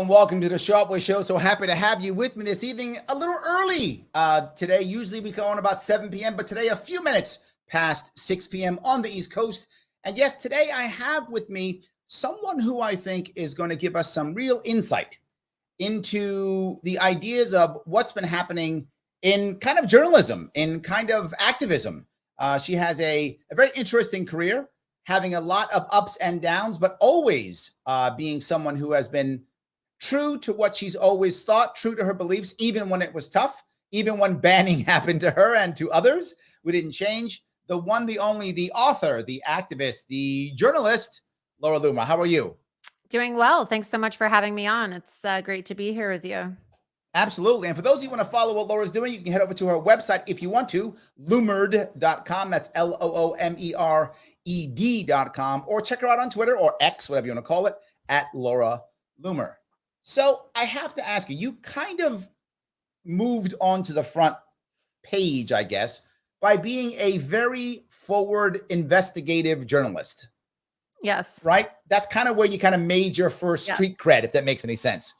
Welcome to the Sharpway Show. So happy to have you with me this evening. A little early today. Usually we go on about 7 p.m., but today a few minutes past 6 p.m. on the East Coast. And yes, today I have with me someone who I think is going to give us some real insight into the ideas of what's been happening in kind of journalism, in kind of activism. She has a very interesting career, having a lot of ups and downs, but always being someone who has been true to what she's always thought, true to her beliefs, even when it was tough, even when banning happened to her and to others. We didn't change. The one, the only, the author, the activist, the journalist, Laura Loomer. How are you? Doing well. Thanks so much for having me on. It's great to be here with you. Absolutely. And for those of you who want to follow what Laura's doing, you can head over to her website if you want to, Loomered.com. That's Loomered.com. Or check her out on Twitter or X, whatever you want to call it, at Laura Loomer. So I have to ask you, you kind of moved onto the front page, I guess, by being a very forward investigative journalist. Yes. Right? That's kind of where you kind of made your first street cred, if that makes any sense.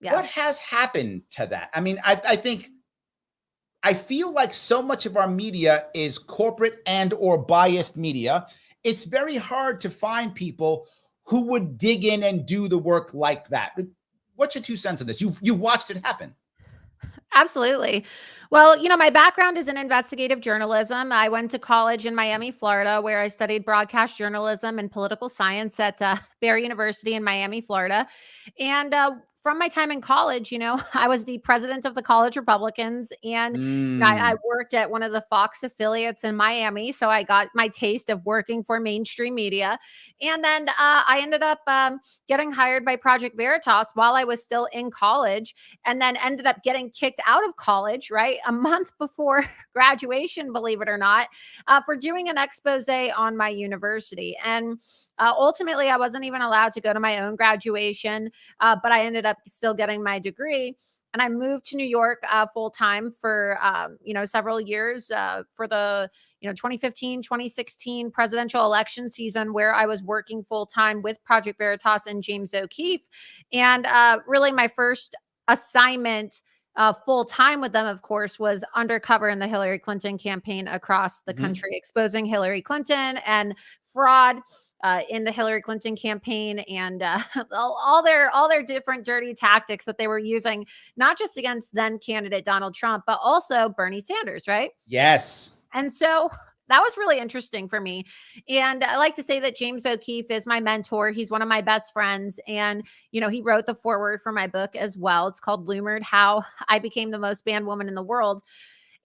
Yeah. What has happened to that? I mean, I feel like so much of our media is corporate and or biased media. It's very hard to find people who would dig in and do the work like that. What's your 2 cents on this? You've watched it happen. Absolutely. Well, my background is in investigative journalism. I went to college in Miami, Florida, where I studied broadcast journalism and political science at Barry University in Miami, Florida. And from my time in college, I was the president of the College Republicans, and I worked at one of the Fox affiliates in Miami. So I got my taste of working for mainstream media. And then I ended up getting hired by Project Veritas while I was still in college, and then ended up getting kicked out of college, right? A month before graduation, believe it or not, for doing an expose on my university. And ultimately, I wasn't even allowed to go to my own graduation, but I ended up still getting my degree. And I moved to New York full time for, several years for the 2015, 2016 presidential election season, where I was working full time with Project Veritas and James O'Keefe. And really my first assignment full time with them, of course, was undercover in the Hillary Clinton campaign across the country, exposing Hillary Clinton and fraud in the Hillary Clinton campaign, and all their different dirty tactics that they were using, not just against then candidate Donald Trump, but also Bernie Sanders, right? Yes. And so that was really interesting for me. And I like to say that James O'Keefe is my mentor. He's one of my best friends. And, he wrote the foreword for my book as well. It's called Loomered, How I Became the Most Banned Woman in the World.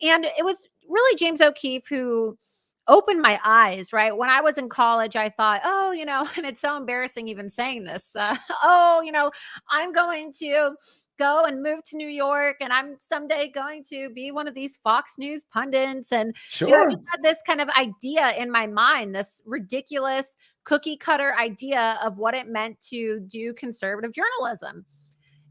And it was really James O'Keefe who opened my eyes, right? When I was in college, I thought, and it's so embarrassing even saying this, I'm going to go and move to New York, and I'm someday going to be one of these Fox News pundits. And I just had this kind of idea in my mind, this ridiculous cookie cutter idea of what it meant to do conservative journalism.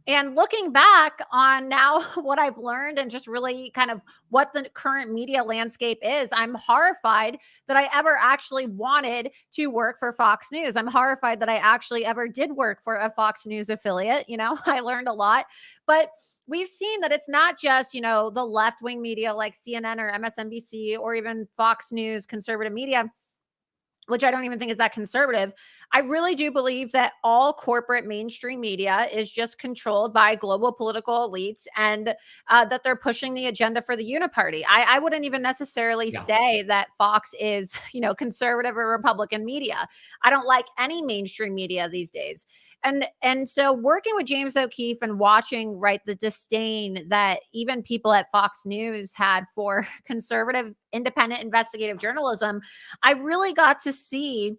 And looking back on now what I've learned and just really kind of what the current media landscape is, I'm horrified that I ever actually wanted to work for Fox News. I'm horrified that I actually ever did work for a Fox News affiliate. I learned a lot, but we've seen that it's not just, the left-wing media like CNN or MSNBC or even Fox News, conservative media, which I don't even think is that conservative. I really do believe that all corporate mainstream media is just controlled by global political elites, and that they're pushing the agenda for the uniparty. I wouldn't even necessarily say that Fox is, conservative or Republican media. I don't like any mainstream media these days. And so working with James O'Keefe and watching, right, the disdain that even people at Fox News had for conservative, independent, investigative journalism, I really got to see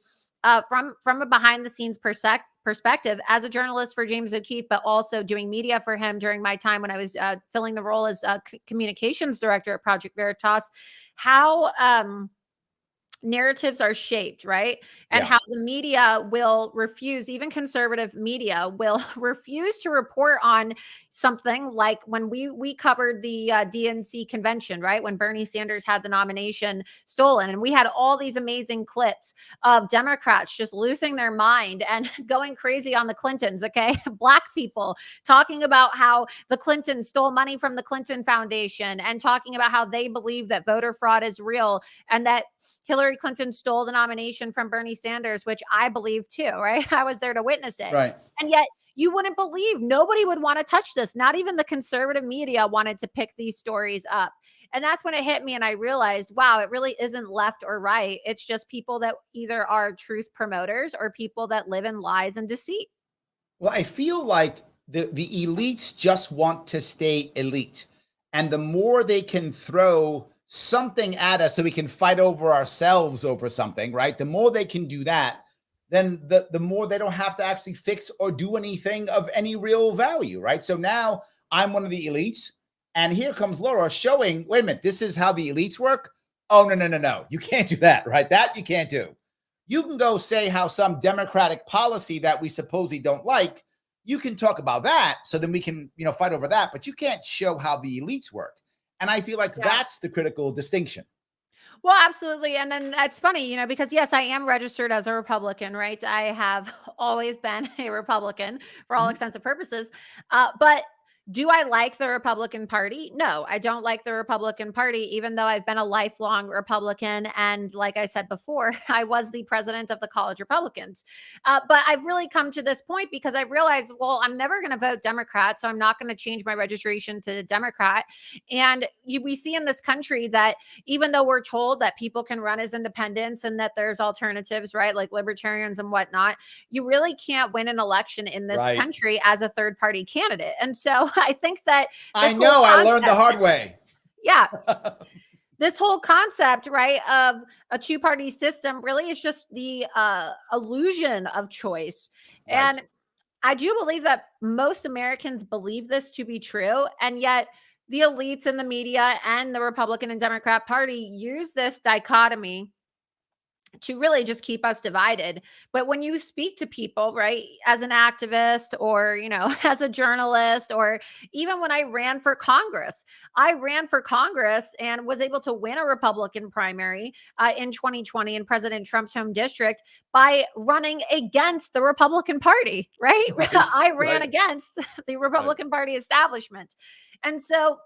from a behind the scenes perspective as a journalist for James O'Keefe, but also doing media for him during my time when I was filling the role as communications director at Project Veritas, how narratives are shaped, right? And Yeah. how the media will refuse, even conservative media will refuse to report on something like when we covered the DNC convention, right? When Bernie Sanders had the nomination stolen, and we had all these amazing clips of Democrats just losing their mind and going crazy on the Clintons, okay? Black people talking about how the Clintons stole money from the Clinton Foundation and talking about how they believe that voter fraud is real and that Hillary Clinton stole the nomination from Bernie Sanders, which I believe too, right? I was there to witness it. Right. And yet you wouldn't believe, nobody would want to touch this. Not even the conservative media wanted to pick these stories up. And that's when it hit me and I realized, wow, it really isn't left or right. It's just people that either are truth promoters or people that live in lies and deceit. Well, I feel like the elites just want to stay elite. And the more they can throw something at us so we can fight over ourselves over something, right? The more they can do that, then the more they don't have to actually fix or do anything of any real value, right? So now I'm one of the elites, and here comes Laura showing, wait a minute, this is how the elites work? Oh, no. You can't do that, right? That you can't do. You can go say how some democratic policy that we supposedly don't like, you can talk about that so then we can, fight over that, but you can't show how the elites work. And I feel like that's the critical distinction. Well, absolutely. And then that's funny, because yes, I am registered as a Republican, right? I have always been a Republican for all extensive purposes. But do I like the Republican Party? No, I don't like the Republican Party, even though I've been a lifelong Republican. And like I said before, I was the president of the College Republicans. But I've really come to this point because I realized, well, I'm never going to vote Democrat. So I'm not going to change my registration to Democrat. And we see in this country that even though we're told that people can run as independents and that there's alternatives, right, like libertarians and whatnot, you really can't win an election in this country as a third party candidate. And so I think that I learned the hard way. Yeah. This whole concept, right, of a two-party system really is just the illusion of choice. Right. And I do believe that most Americans believe this to be true. And yet the elites in the media and the Republican and Democrat Party use this dichotomy to really just keep us divided. But when you speak to people, right, as an activist or, as a journalist, or even when I ran for Congress and was able to win a Republican primary in 2020 in President Trump's home district by running against the Republican Party, right? I ran against the Republican Party establishment. And so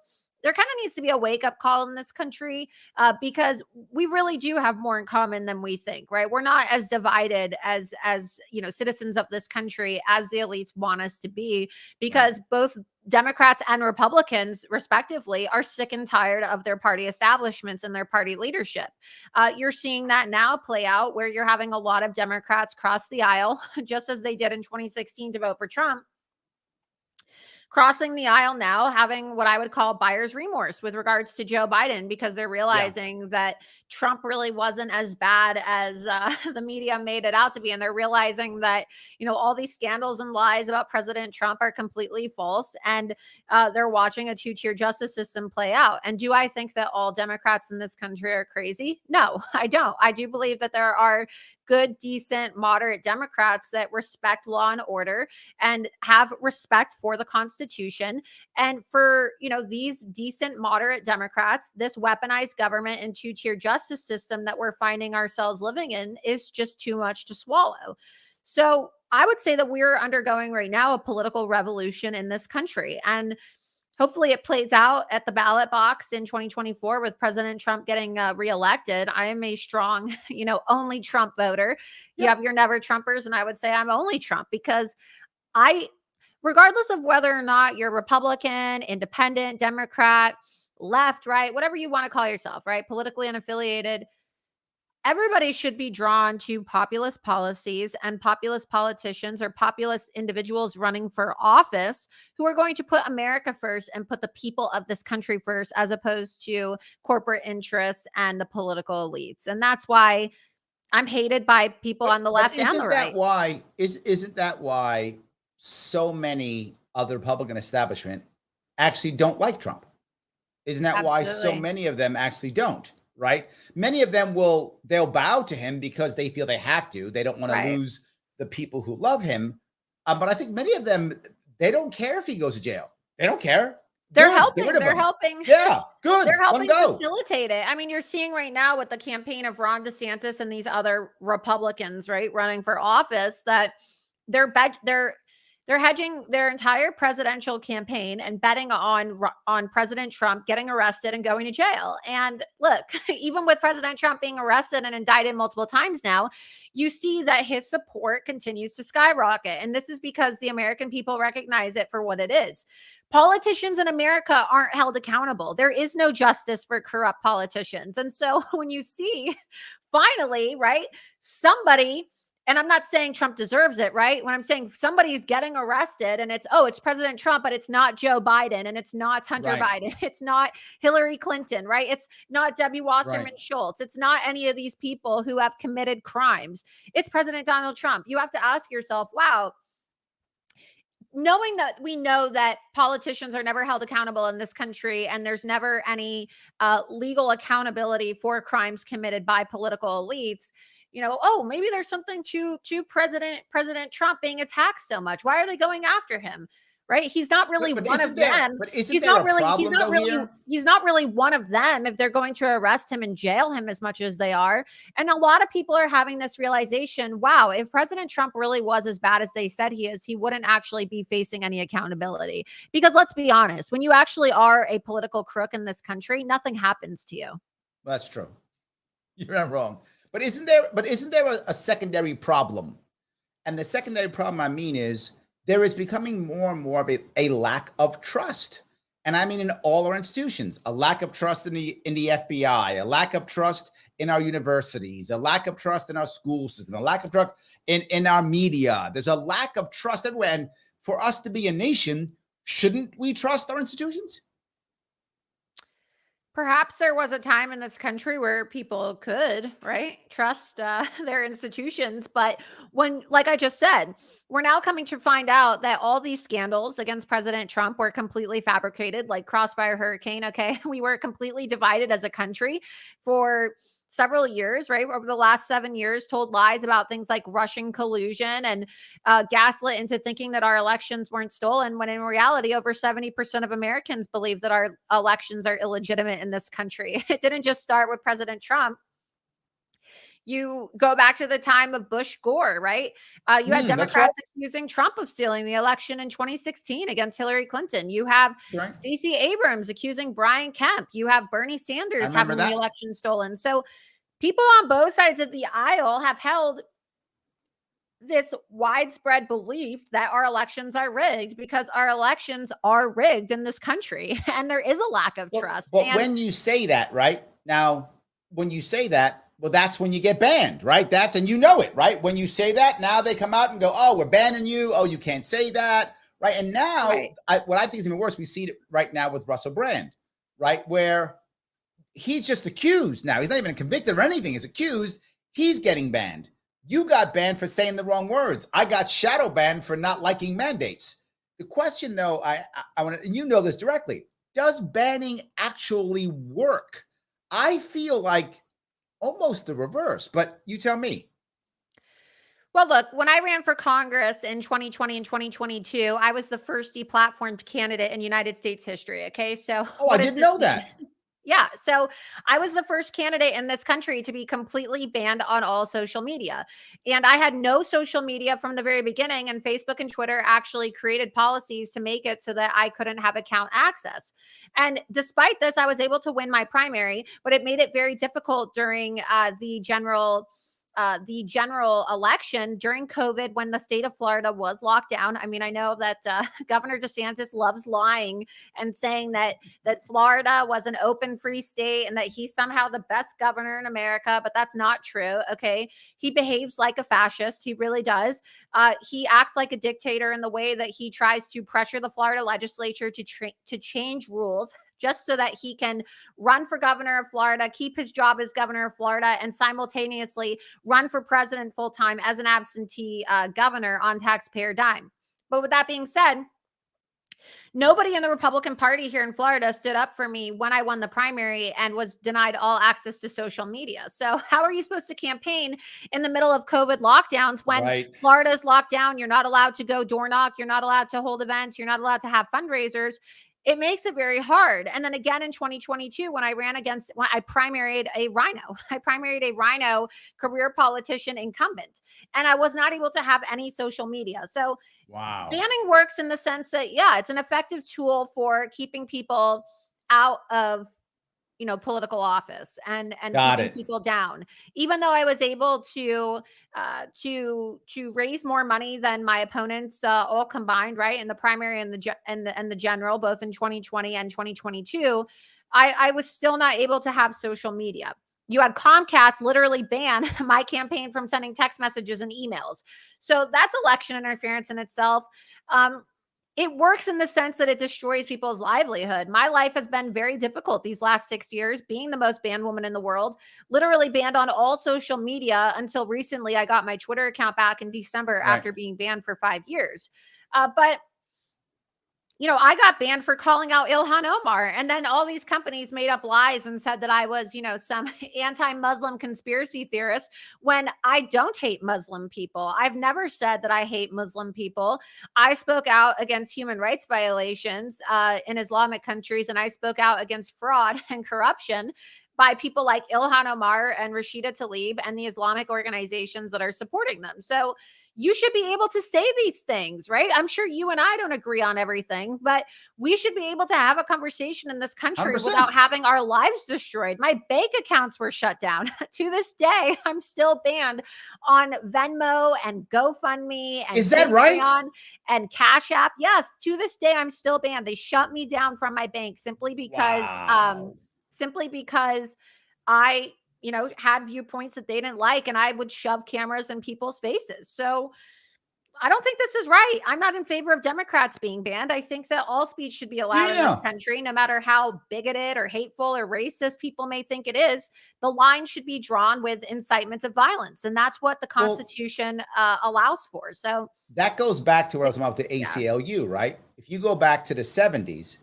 there kind of needs to be a wake-up call in this country because we really do have more in common than we think, right? We're not as divided as citizens of this country as the elites want us to be, because both Democrats and Republicans, respectively, are sick and tired of their party establishments and their party leadership. You're seeing that now play out where you're having a lot of Democrats cross the aisle, just as they did in 2016 to vote for Trump, crossing the aisle now, having what I would call buyer's remorse with regards to Joe Biden, because they're realizing that Trump really wasn't as bad as the media made it out to be. And they're realizing that, all these scandals and lies about President Trump are completely false. And they're watching a two-tier justice system play out. And do I think that all Democrats in this country are crazy? No, I don't. I do believe that there are good, decent, moderate Democrats that respect law and order and have respect for the Constitution. And for, these decent, moderate Democrats, this weaponized government and two-tier justice system that we're finding ourselves living in is just too much to swallow. So I would say that we're undergoing right now a political revolution in this country. And hopefully it plays out at the ballot box in 2024 with President Trump getting reelected. I am a strong, only Trump voter. You have your never Trumpers, and I would say I'm only Trump because regardless of whether or not you're Republican, independent, Democrat, left, right, whatever you want to call yourself, right, politically unaffiliated, everybody should be drawn to populist policies and populist politicians or populist individuals running for office who are going to put America first and put the people of this country first, as opposed to corporate interests and the political elites. And that's why I'm hated by people on the left and the right. Isn't that why so many of the Republican establishment actually don't like Trump? Isn't that why so many of them actually don't? right? Many of them they'll bow to him because they feel they have to. They don't want to lose the people who love him. But I think many of them, they don't care if he goes to jail. They don't care. They're Good. helping. Get rid of They're him. helping. Yeah, good. They're helping Let him go. facilitate it. I mean, you're seeing right now with the campaign of Ron DeSantis and these other Republicans, right, running for office, that they're hedging their entire presidential campaign and betting on President Trump getting arrested and going to jail. And look, even with President Trump being arrested and indicted multiple times now, you see that his support continues to skyrocket. And this is because the American people recognize it for what it is. Politicians in America aren't held accountable. There is no justice for corrupt politicians. And so when you see finally, right, somebody, and I'm not saying Trump deserves it, right? When I'm saying somebody's getting arrested and it's President Trump, but it's not Joe Biden and it's not Hunter Biden. It's not Hillary Clinton, right? It's not Debbie Wasserman Schultz. It's not any of these people who have committed crimes. It's President Donald Trump. You have to ask yourself, wow, knowing that we know that politicians are never held accountable in this country and there's never any legal accountability for crimes committed by political elites, maybe there's something to President Trump being attacked so much. Why are they going after him? Right? He's not really one of them. But he's not really one of them if they're going to arrest him and jail him as much as they are. And a lot of people are having this realization, wow, if President Trump really was as bad as they said he is, he wouldn't actually be facing any accountability. Because let's be honest, when you actually are a political crook in this country, nothing happens to you. That's true. You're not wrong. But isn't there a secondary problem? And the secondary problem I mean is there is becoming more and more of a lack of trust. And I mean in all our institutions, a lack of trust in the FBI, a lack of trust in our universities, a lack of trust in our school system, a lack of trust in our media. There's a lack of trust everywhere. And for us to be a nation, shouldn't we trust our institutions? Perhaps there was a time in this country where people could, right, trust their institutions. But like I just said, we're now coming to find out that all these scandals against President Trump were completely fabricated, like Crossfire Hurricane. Okay. We were completely divided as a country for several years, right? Over the last 7 years, told lies about things like Russian collusion and gaslit into thinking that our elections weren't stolen, when in reality, over 70% of Americans believe that our elections are illegitimate in this country. It didn't just start with President Trump. You go back to the time of Bush Gore, right? You had Democrats accusing Trump of stealing the election in 2016 against Hillary Clinton. You have Stacey Abrams accusing Brian Kemp. You have Bernie Sanders having the election stolen. So people on both sides of the aisle have held this widespread belief that our elections are rigged, because our elections are rigged in this country. And there is a lack of trust. But when you say that, right? Now, when you say that, well, that's when you get banned, right? And you know it, right? When you say that, now they come out and go, oh, we're banning you. Oh, you can't say that, right? And now what I think is even worse, we see it right now with Russell Brand, right? Where he's just accused now. He's not even convicted or anything. He's accused. He's getting banned. You got banned for saying the wrong words. I got shadow banned for not liking mandates. The question, though, I want to, and you know this directly, does banning actually work? I feel like almost the reverse, but you tell me. Well, look, when I ran for Congress in 2020 and 2022, I was the first deplatformed candidate in United States history. Okay. So, I didn't know that. Yeah. So I was the first candidate in this country to be completely banned on all social media. And I had no social media from the very beginning. And Facebook and Twitter actually created policies to make it so that I couldn't have account access. And despite this, I was able to win my primary, but it made it very difficult during the general election during COVID, when the state of Florida was locked down. I mean, I know that Governor DeSantis loves lying and saying that Florida was an open, free state and that he's somehow the best governor in America, but that's not true. Okay. He behaves like a fascist. He really does. He acts like a dictator in the way that he tries to pressure the Florida legislature to change rules just so that he can run for governor of Florida, keep his job as governor of Florida, and simultaneously run for president full-time as an absentee governor on taxpayer dime. But with that being said, Nobody in the Republican Party here in Florida stood up for me when I won the primary and was denied all access to social media. So how are you supposed to campaign in the middle of COVID lockdowns when Right. Florida's locked down? You're not allowed to go door knock. You're not allowed to hold events. You're not allowed to have fundraisers. It makes it very hard. And then again in 2022, when I primaried a rhino, I primaried a rhino career politician incumbent, and I was not able to have any social media. So Wow. banning works in the sense that, yeah, it's an effective tool for keeping people out of, political office and Got keeping it. people down. Even though I was able to raise more money than my opponents all combined, right, in the primary and the general, both in 2020 and 2022, I was still not able to have social media. You had Comcast literally ban my campaign from sending text messages and emails. So that's election interference in itself. It works in the sense that it destroys people's livelihood. My life has been very difficult these last 6 years, being the most banned woman in the world, literally banned on all social media until recently. I got my Twitter account back in December after being banned for 5 years. But I got banned for calling out Ilhan Omar. And then all these companies made up lies and said that I was, some anti-Muslim conspiracy theorist when I don't hate Muslim people. I've never said that I hate Muslim people. I spoke out against human rights violations in Islamic countries, and I spoke out against fraud and corruption by people like Ilhan Omar and Rashida Tlaib and the Islamic organizations that are supporting them. So you should be able to say these things, right? I'm sure you and I don't agree on everything, but we should be able to have a conversation in this country 100%. without having our lives destroyed. My bank accounts were shut down. To this day, I'm still banned on Venmo and GoFundMe and Is that right? Patreon and Cash App. Yes, to this day, I'm still banned. They shut me down from my bank simply because Wow. I had viewpoints that they didn't like, and I would shove cameras in people's faces. So I don't think this is right. I'm not in favor of Democrats being banned. I think that all speech should be allowed in this country, no matter how bigoted or hateful or racist people may think it is. The line should be drawn with incitement of violence. And that's what the Constitution allows for. So that goes back to where I was about the ACLU, right? If you go back to the 70s,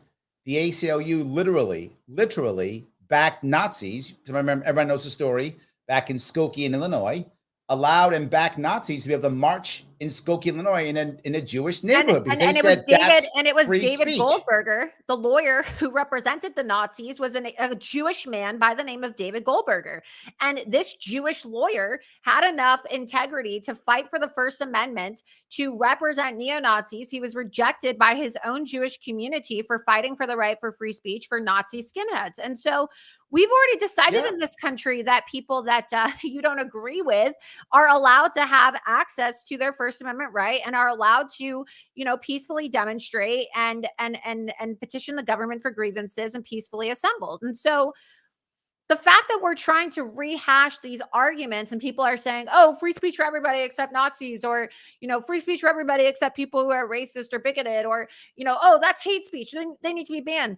the ACLU literally backed Nazis. Remember, everyone knows the story. Back in Skokie, in Illinois, allowed and backed Nazis to be able to march in Skokie, Illinois, in a Jewish neighborhood because they said that's free speech. Goldberger, the lawyer who represented the Nazis, was a Jewish man by the name of David Goldberger. And this Jewish lawyer had enough integrity to fight for the First Amendment to represent neo-Nazis. He was rejected by his own Jewish community for fighting for the right for free speech for Nazi skinheads. And so we've already decided in this country that people that you don't agree with are allowed to have access to their First Amendment right and are allowed to, peacefully demonstrate and petition the government for grievances and peacefully assemble. And so the fact that we're trying to rehash these arguments and people are saying, oh, free speech for everybody except Nazis, or, free speech for everybody except people who are racist or bigoted, or, oh, that's hate speech, they need to be banned.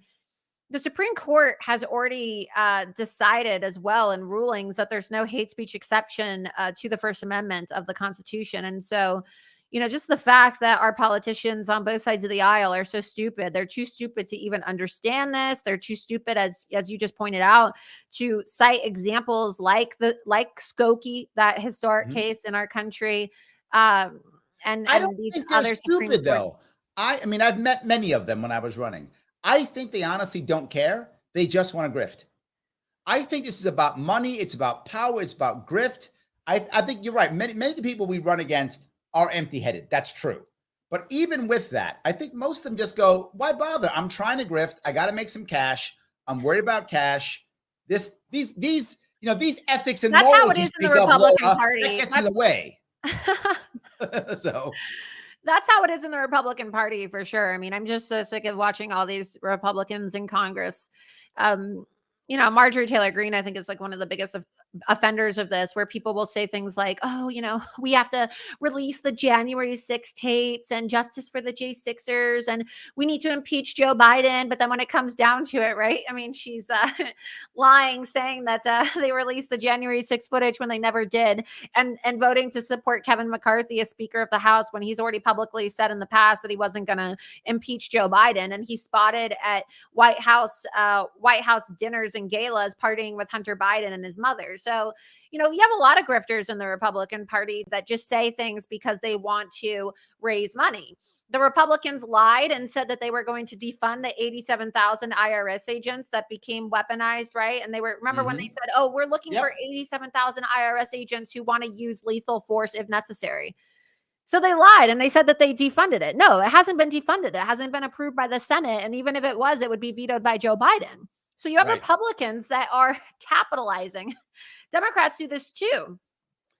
The Supreme Court has already decided as well in rulings that there's no hate speech exception to the First Amendment of the Constitution. And so, just the fact that our politicians on both sides of the aisle are so stupid, they're too stupid to even understand this. They're too stupid, as you just pointed out, to cite examples like Skokie, that historic case in our country. And I don't these think they're other stupid, though. I mean, I've met many of them when I was running. I think they honestly don't care. They just want to grift. I think this is about money. It's about power. It's about grift. I think you're right. Many of the people we run against are empty-headed. That's true. But even with that, I think most of them just go, why bother? I'm trying to grift. I got to make some cash. I'm worried about cash. These ethics and that's morals how it is in the Republican Party. That gets in the way. So that's how it is in the Republican Party for sure. I mean, I'm just so sick of watching all these Republicans in Congress. Marjorie Taylor Greene, I think, is like one of the biggest offenders of this, where people will say things like, oh, we have to release the January 6 tapes and justice for the J6ers, and we need to impeach Joe Biden. But then when it comes down to it, right? I mean, she's lying, saying that they released the January 6 footage when they never did, and voting to support Kevin McCarthy as Speaker of the House when he's already publicly said in the past that he wasn't going to impeach Joe Biden. And he's spotted at White House dinners and galas partying with Hunter Biden and his mother. So, you have a lot of grifters in the Republican Party that just say things because they want to raise money. The Republicans lied and said that they were going to defund the 87,000 IRS agents that became weaponized, right? And they were, remember when they said, oh, we're looking for 87,000 IRS agents who want to use lethal force if necessary. So they lied and they said that they defunded it. No, it hasn't been defunded. It hasn't been approved by the Senate. And even if it was, it would be vetoed by Joe Biden. So you have Republicans that are capitalizing. Democrats do this too.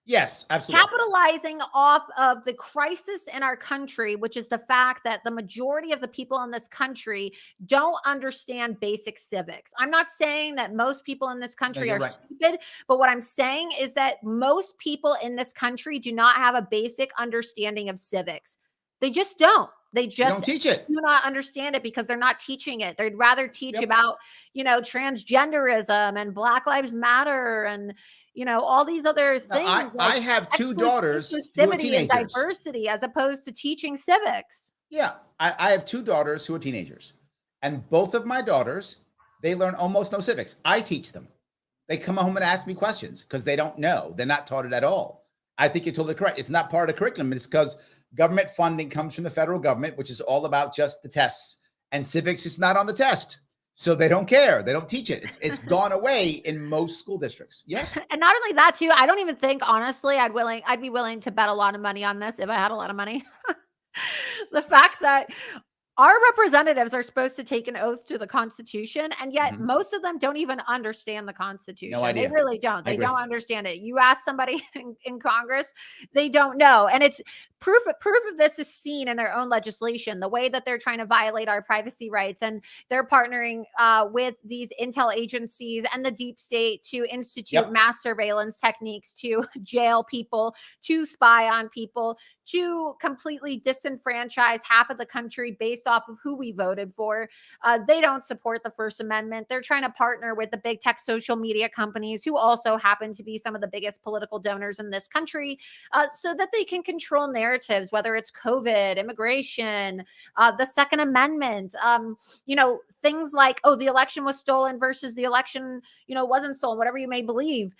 Yes, absolutely. Capitalizing off of the crisis in our country, which is the fact that the majority of the people in this country don't understand basic civics. I'm not saying that most people in this country are stupid, but what I'm saying is that most people in this country do not have a basic understanding of civics. They just don't. They just don't teach it. Do not understand it because they're not teaching it. They'd rather teach about, transgenderism and Black Lives Matter and, all these other things. I have two daughters who are teenagers. And diversity as opposed to teaching civics. Yeah, I have two daughters who are teenagers. And both of my daughters, they learn almost no civics. I teach them. They come home and ask me questions because they don't know. They're not taught it at all. I think you're totally correct. It's not part of the curriculum. It's because government funding comes from the federal government, which is all about just the tests. And civics is not on the test. So they don't care. They don't teach it. It's gone away in most school districts. Yes. And not only that too, I don't even think, honestly, I'd be willing to bet a lot of money on this if I had a lot of money. The fact that our representatives are supposed to take an oath to the Constitution, and yet most of them don't even understand the Constitution. No idea. They really don't. They don't understand it. You ask somebody in Congress, they don't know. And it's proof of this is seen in their own legislation, the way that they're trying to violate our privacy rights. And they're partnering with these intel agencies and the deep state to institute mass surveillance techniques to jail people, to spy on people, to completely disenfranchise half of the country based off of who we voted for. They don't support the First Amendment. They're trying to partner with the big tech social media companies who also happen to be some of the biggest political donors in this country, so that they can control narratives, whether it's COVID, immigration, the Second Amendment, things like, oh, the election was stolen versus the election, wasn't stolen, whatever you may believe.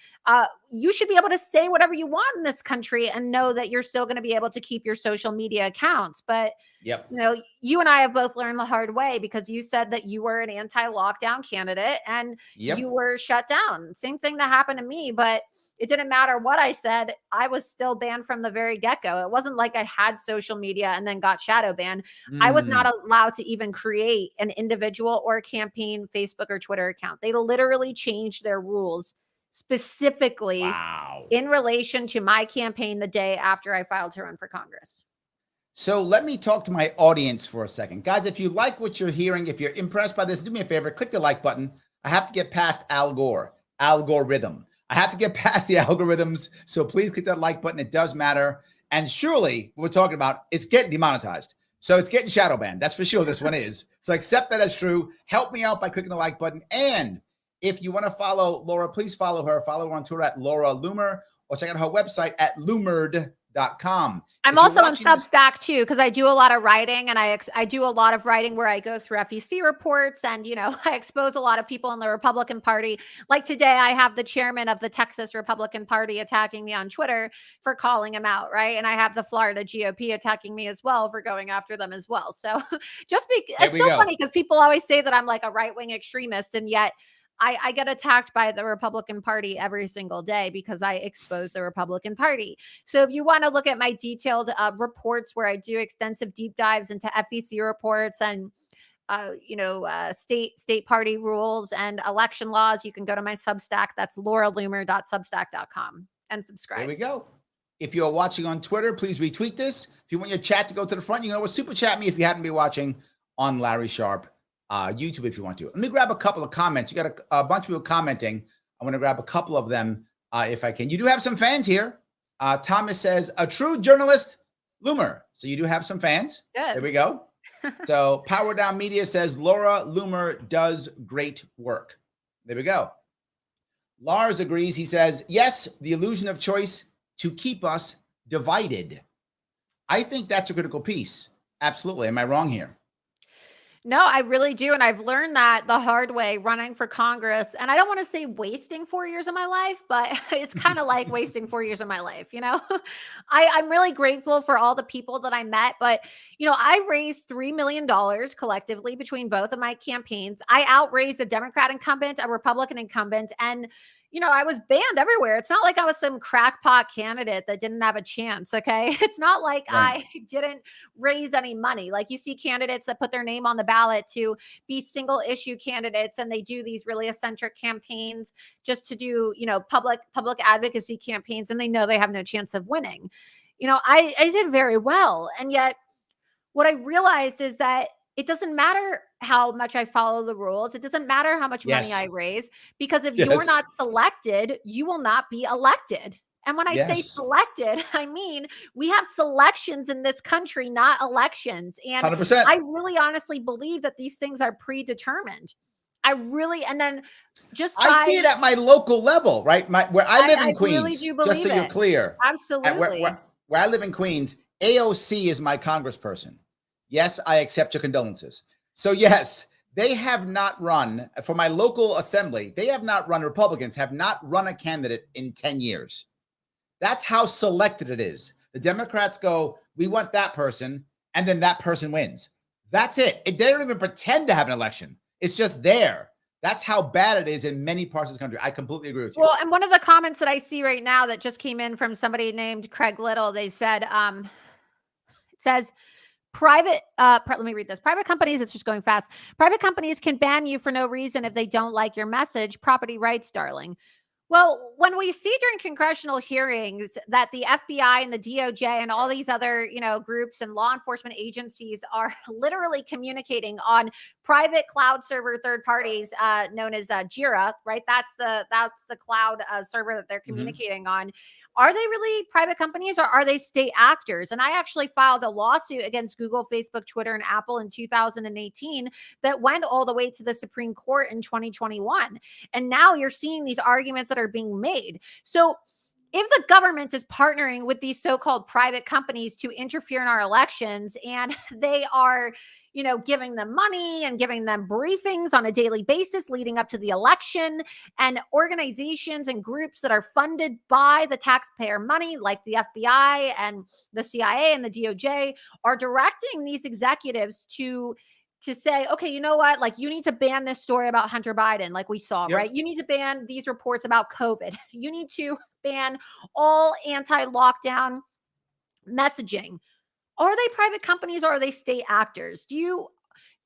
You should be able to say whatever you want in this country and know that you're still going to be able to keep your social media accounts. But, you and I have both learned the hard way because you said that you were an anti-lockdown candidate and you were shut down. Same thing that happened to me, but it didn't matter what I said. I was still banned from the very get-go. It wasn't like I had social media and then got shadow banned. I was not allowed to even create an individual or campaign Facebook or Twitter account. They literally changed their rules specifically in relation to my campaign the day after I filed to run for Congress. So let me talk to my audience for a second. Guys, if you like what you're hearing, if you're impressed by this, do me a favor, click the like button. I have to get past algorithm. I have to get past the algorithms. So please click that like button. It does matter. And surely what we're talking about, it's getting demonetized. So it's getting shadow banned. That's for sure. This one is. So accept that as true. Help me out by clicking the like button. And if you want to follow Laura, please follow her. Follow her on Twitter at Laura Loomer, or check out her website at Loomered.com. I'm also on Substack too, because I do a lot of writing, and I do a lot of writing where I go through FEC reports and, I expose a lot of people in the Republican Party. Like today, I have the chairman of the Texas Republican Party attacking me on Twitter for calling him out, right? And I have the Florida GOP attacking me as well for going after them as well. So it's so funny because people always say that I'm like a right-wing extremist, and yet I get attacked by the Republican Party every single day because I expose the Republican Party. So if you want to look at my detailed reports where I do extensive deep dives into FEC reports and state party rules and election laws, you can go to my Substack. That's lauraloomer.substack.com and subscribe. There we go. If you're watching on Twitter, please retweet this. If you want your chat to go to the front, you can always super chat me if you happen to be watching on Larry Sharpe YouTube if you want to. Let me grab a couple of comments. You got a bunch of people commenting. I want to grab a couple of them if I can. You do have some fans here. Thomas says, a true journalist, Loomer. So you do have some fans. Good. There we go. So Power Down Media says, Laura Loomer does great work. There we go. Lars agrees. He says, yes, the illusion of choice to keep us divided. I think that's a critical piece. Absolutely. Am I wrong here? No, I really do. And I've learned that the hard way running for Congress. And I don't want to say wasting 4 years of my life, but it's kind of like wasting 4 years of my life. I'm really grateful for all the people that I met. But, I raised $3 million collectively between both of my campaigns. I outraised a Democrat incumbent, a Republican incumbent, and I was banned everywhere. It's not like I was some crackpot candidate that didn't have a chance. Okay. It's not like Right. I didn't raise any money. Like you see candidates that put their name on the ballot to be single issue candidates. And they do these really eccentric campaigns just to do, public advocacy campaigns. And they know they have no chance of winning. I did very well. And yet what I realized is that it doesn't matter how much I follow the rules. It doesn't matter how much money I raise, because if you're not selected, you will not be elected. And when I say selected, I mean, we have selections in this country, not elections. And 100%. I really honestly believe that these things are predetermined. And then I see it at my local level, right? Where I live in Queens, really do believe just so you're clear. Absolutely. Where I live in Queens, AOC is my congressperson. Yes, I accept your condolences. So yes, they have not run for my local assembly. They have not run, Republicans have not run a candidate in 10 years. That's how selected it is. The Democrats go, we want that person, and then that person wins. That's it. They don't even pretend to have an election. It's just there. That's how bad it is in many parts of the country. I completely agree with you. Well, and one of the comments that I see right now that just came in from somebody named Craig Little, they said, it says, let me read this. Private companies, it's just going fast. Private companies can ban you for no reason if they don't like your message. Property rights, darling. Well, when we see during congressional hearings that the FBI and the DOJ and all these other, groups and law enforcement agencies are literally communicating on private cloud server third parties, known as Jira, right? That's the cloud server that they're communicating on. Are they really private companies, or are they state actors? And I actually filed a lawsuit against Google, Facebook, Twitter, and Apple in 2018 that went all the way to the Supreme Court in 2021. And now you're seeing these arguments that are being made. So if the government is partnering with these so-called private companies to interfere in our elections, and they are giving them money and giving them briefings on a daily basis leading up to the election, and organizations and groups that are funded by the taxpayer money, like the FBI and the CIA and the DOJ, are directing these executives to say, okay, you know what? Like, you need to ban this story about Hunter Biden, like we saw, right? You need to ban these reports about COVID. You need to ban all anti-lockdown messaging. Are they private companies, or are they state actors? Do you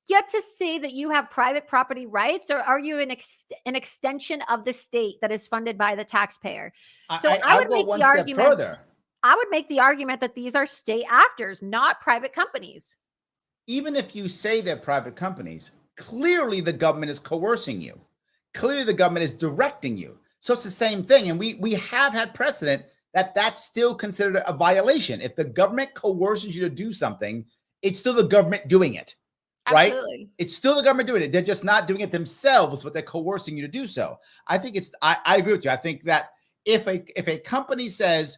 get to say that you have private property rights, or are you an extension of the state that is funded by the taxpayer? So I would make the argument. I would make the argument that these are state actors, not private companies. Even if you say they're private companies, clearly the government is coercing you. Clearly the government is directing you. So it's the same thing. And we have had precedent that that's still considered a violation. If the government coerces you to do something, it's still the government doing it, right? Absolutely. It's still the government doing it. They're just not doing it themselves, but they're coercing you to do so. I think I agree with you. I think that if a company says,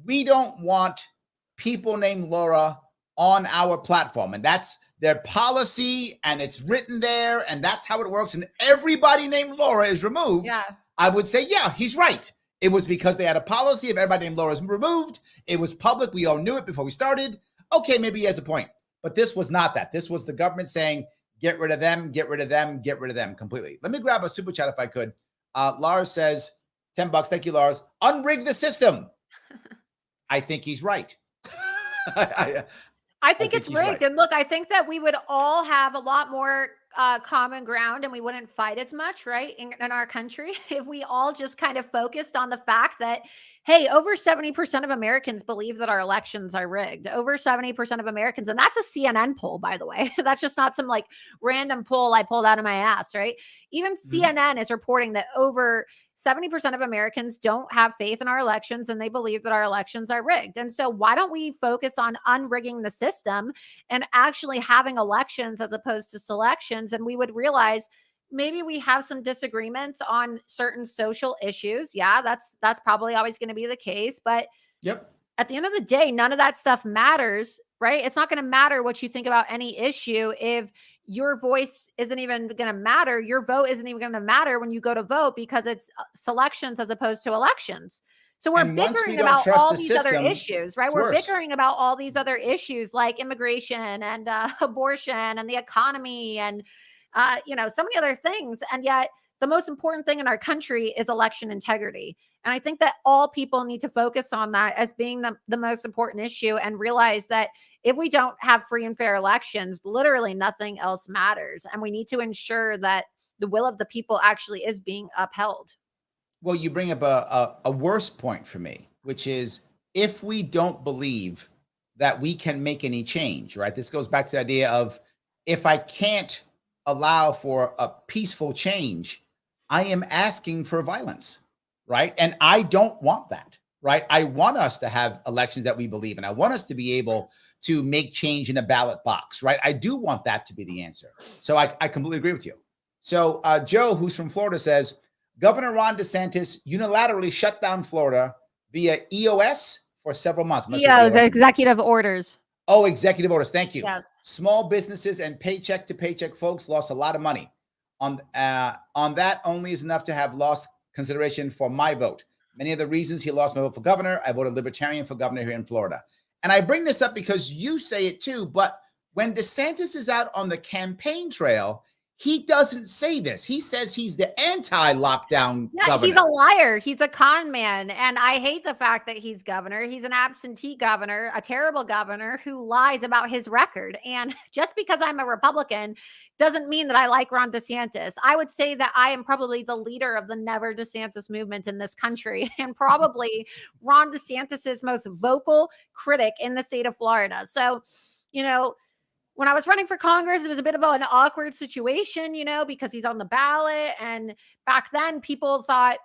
we don't want people named Laura on our platform, and that's their policy, and it's written there, and that's how it works, and everybody named Laura is removed, I would say, yeah, he's right. It was because they had a policy of everybody named Laura is removed. It was public. We all knew it before we started. Okay, maybe he has a point. But this was not that. This was the government saying, get rid of them, get rid of them, get rid of them completely. Let me grab a super chat if I could. Lars says, $10. Thank you, Lars. Unrig the system. I think he's right. I think it's rigged. Right. And look, I think that we would all have a lot more common ground, and we wouldn't fight as much, right, in our country, if we all just kind of focused on the fact that, hey, over 70% of Americans believe that our elections are rigged. Over 70% of Americans, and that's a CNN poll, by the way. That's just not some like random poll I pulled out of my ass, right? Even CNN is reporting that over 70% of Americans don't have faith in our elections, and they believe that our elections are rigged. And so why don't we focus on unrigging the system and actually having elections as opposed to selections? And we would realize maybe we have some disagreements on certain social issues. Yeah, that's probably always going to be the case. But Yep. at the end of the day, none of that stuff matters, right? It's not going to matter what you think about any issue if your voice isn't even going to matter. Your vote isn't even going to matter when you go to vote because it's selections as opposed to elections. So we're bickering about all these other issues, right? We're bickering about all these other issues like immigration and abortion and the economy and, so many other things. And yet the most important thing in our country is election integrity. And I think that all people need to focus on that as being the most important issue and realize that if we don't have free and fair elections, literally nothing else matters. And we need to ensure that the will of the people actually is being upheld. Well, you bring up a worse point for me, which is if we don't believe that we can make any change, right? This goes back to the idea of if I can't allow for a peaceful change, I am asking for violence, right? And I don't want that, right? I want us to have elections that we believe in. I want us to be able to make change in a ballot box, right? I do want that to be the answer. So I completely agree with you. So Joe, who's from Florida, says, Governor Ron DeSantis unilaterally shut down Florida via EOS for several months. Executive orders. Oh, executive orders. Thank you. Yes. Small businesses and paycheck to paycheck folks lost a lot of money. On that only is enough to have lost consideration for my vote. Many of the reasons he lost my vote for governor, I voted Libertarian for governor here in Florida. And I bring this up because you say it too, but when DeSantis is out on the campaign trail, he doesn't say this. He says he's the anti-lockdown governor. He's a liar. He's a con man. And I hate the fact that he's governor. He's an absentee governor, a terrible governor who lies about his record. And just because I'm a Republican doesn't mean that I like Ron DeSantis. I would say that I am probably the leader of the Never DeSantis movement in this country and probably Ron DeSantis's most vocal critic in the state of Florida. So, when I was running for Congress, it was a bit of an awkward situation, because he's on the ballot. And back then people thought